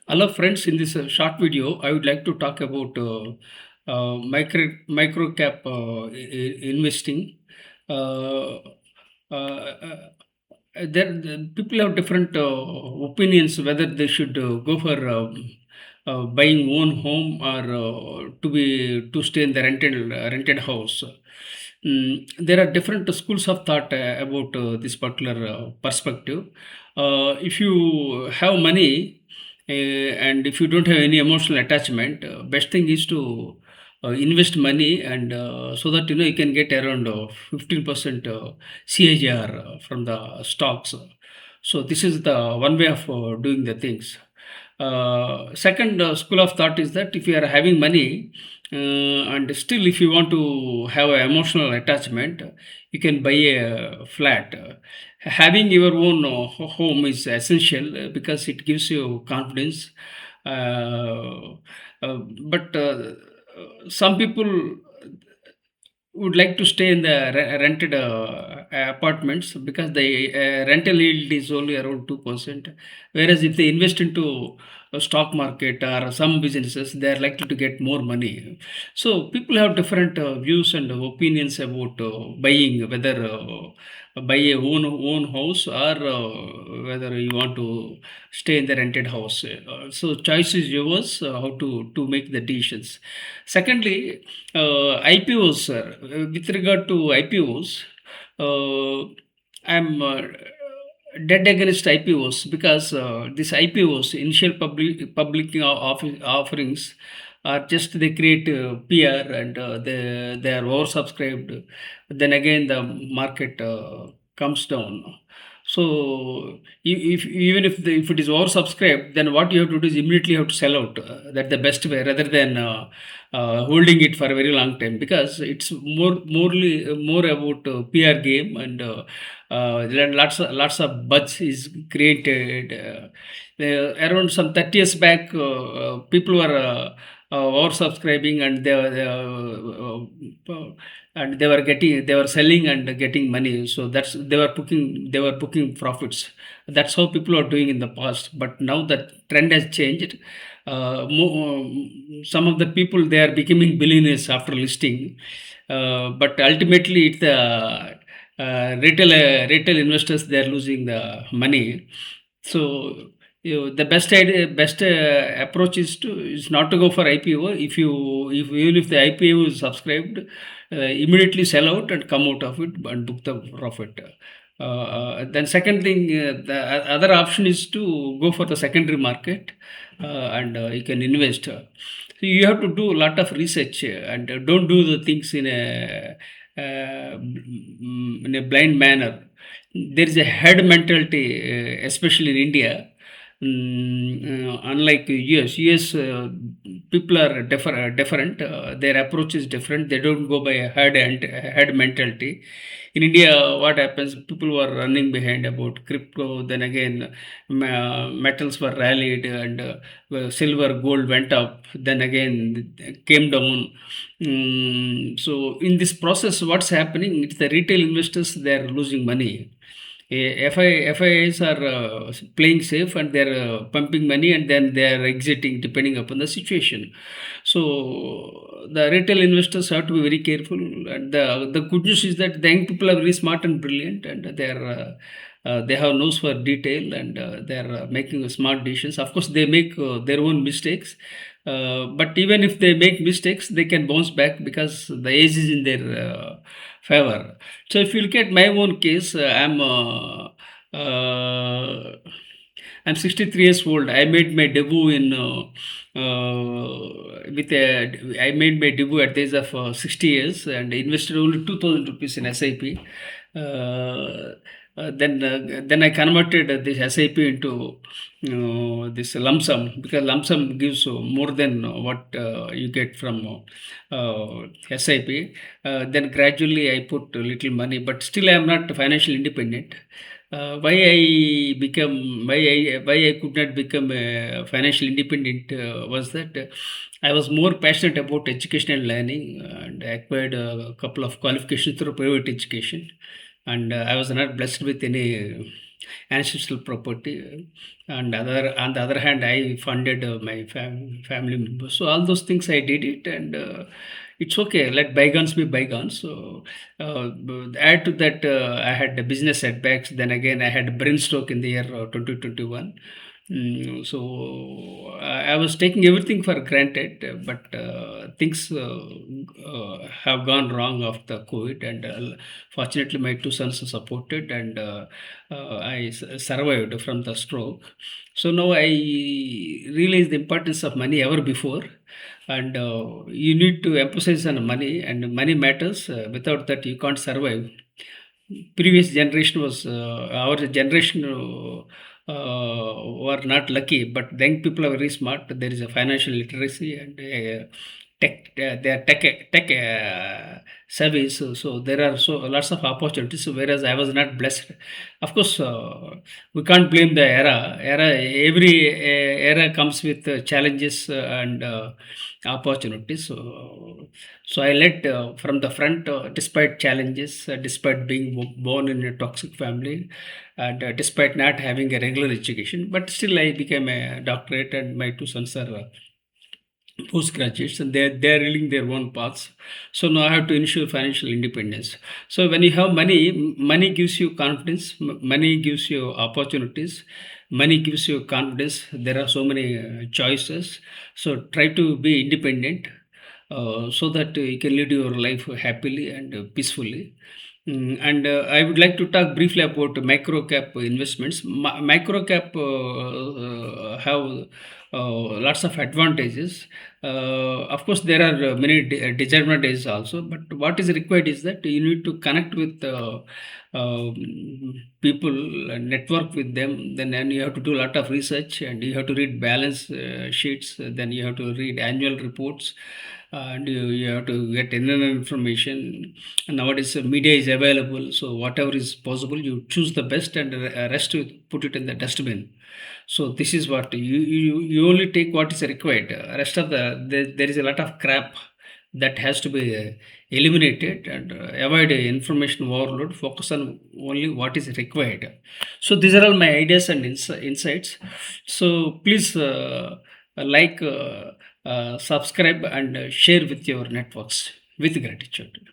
Hello, friends. In this short video, I would like to talk about microcap investing. Uh, uh, the people have different opinions whether they should go for buying own home or to stay in the rented house. There are different schools of thought about this particular perspective. If you have money and if you don't have any emotional attachment, best thing is to invest money and so that you can get around 15% CAGR from the stocks. So this is the one way of doing the things. Second school of thought is that if you are having money and still if you want to have an emotional attachment, you can buy a flat. Having your own home is essential because it gives you confidence. Uh, but some people would like to stay in the rented apartments because the rental yield is only around 2%, whereas if they invest into a stock market or some businesses, they are likely to get more money. So people have different views and opinions about buying, whether buy a own house or whether you want to stay in the rented house. So choice is yours, how to make the decisions. Secondly, IPOs, sir. With regard to IPOs, uh, I'm dead against IPOs because these IPOs, initial public offerings, are just they create PR and they are oversubscribed. Then again, the market comes down. So if even if it is oversubscribed, then what you have to do is immediately you have to sell out. That's the best way, rather than holding it for a very long time, because it's more about PR game, and there are lots of buzz is created. Around some 30 years back, people were oversubscribing, and they were selling and getting money. So that's they were booking profits. That's how people are doing in the past. But now that trend has changed. Some of the people, they are becoming billionaires after listing, but ultimately it's the retail investors, they are losing the money. So the best approach is not to go for IPO. If even if the IPO is subscribed, immediately sell out and come out of it and book the profit. Then second thing, the other option is to go for the secondary market, and you can invest. So you have to do a lot of research, and don't do the things in a blind manner. There is a herd mentality, especially in India. Unlike US, people are different. Their approach is different. They don't go by a herd mentality. In India, what happens? People were running behind about crypto. Then again, metals were rallied, and silver, gold went up. Then again, came down. So in this process, what's happening? It's the retail investors, they're losing money. FIIs are playing safe, and they're pumping money, and then they're exiting depending upon the situation. So the retail investors have to be very careful. And the good news is that the young people are very smart and brilliant, and they have nose for detail, and they're making smart decisions. Of course, they make their own mistakes, but even if they make mistakes, they can bounce back because the age is in their favor. So if you look at my own case, I'm 63 years old. I made my debut in with a I made my debut at the age of 60 years and invested only 2,000 rupees in SIP. Then I converted this SIP into this lump sum, because lump sum gives more than what you get from SIP. Then gradually I put a little money, but still I am not financially independent. Why I could not become financially independent was that I was more passionate about education and learning, and I acquired a couple of qualifications through private education, and I was not blessed with any. ancestral property, and on the other hand, I funded my family members. So all those things I did it, and it's okay. Let bygones be bygones. So add to that, I had the business setbacks. Then again, I had brain stroke in the year 2021. So I was taking everything for granted, but things have gone wrong after COVID, and fortunately, my two sons are supported, and survived from the stroke. So now I realize the importance of money ever before, and you need to emphasize on money, and money matters. Without that, you can't survive. Previous generation was our generation were not lucky, but young people are very smart. There is a financial literacy and tech. They are tech savvy, so there are so lots of opportunities. So whereas I was not blessed, of course, we can't blame the era. Every era comes with challenges and opportunities. So I led from the front, despite challenges, despite being born in a toxic family, and despite not having a regular education. But still, I became a doctorate, and my two sons are postgraduates, and they're reeling their own paths. So now I have to ensure financial independence. So when you have money, money gives you confidence, money gives you opportunities, money gives you confidence. There are so many choices. So try to be independent, so that you can lead your life happily and peacefully. And I would like to talk briefly about microcap investments. Microcap have lots of advantages. Of course, there are many disadvantages also, but what is required is that you need to connect with people and network with them. Then you have to do a lot of research, and you have to read balance sheets. Then you have to read annual reports, and you have to get internal information. And nowadays, media is available, so whatever is possible, you choose the best, and rest you put it in the dustbin. So this is what you only take what is required. Rest of there is a lot of crap that has to be eliminated, and avoid information overload. Focus on only what is required. So these are all my ideas and insights. So please like, subscribe, and share with your networks. With gratitude.